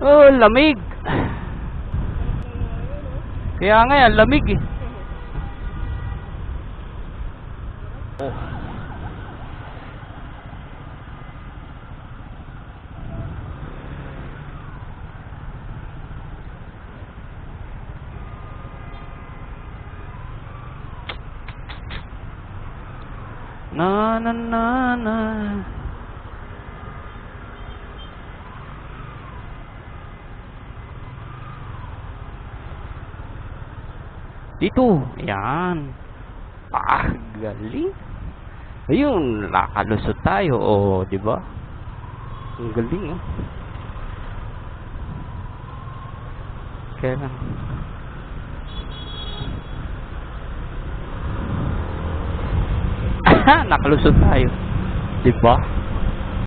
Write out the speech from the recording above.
Oh, lamig. Kaya nga yan, lamig eh. Oh. Na na na na. Dito, yan. Galing. Ayun, nakalusot tayo, oh, di ba? Ang galing, oh. Kaya lang. Nakalusot tayo, di ba?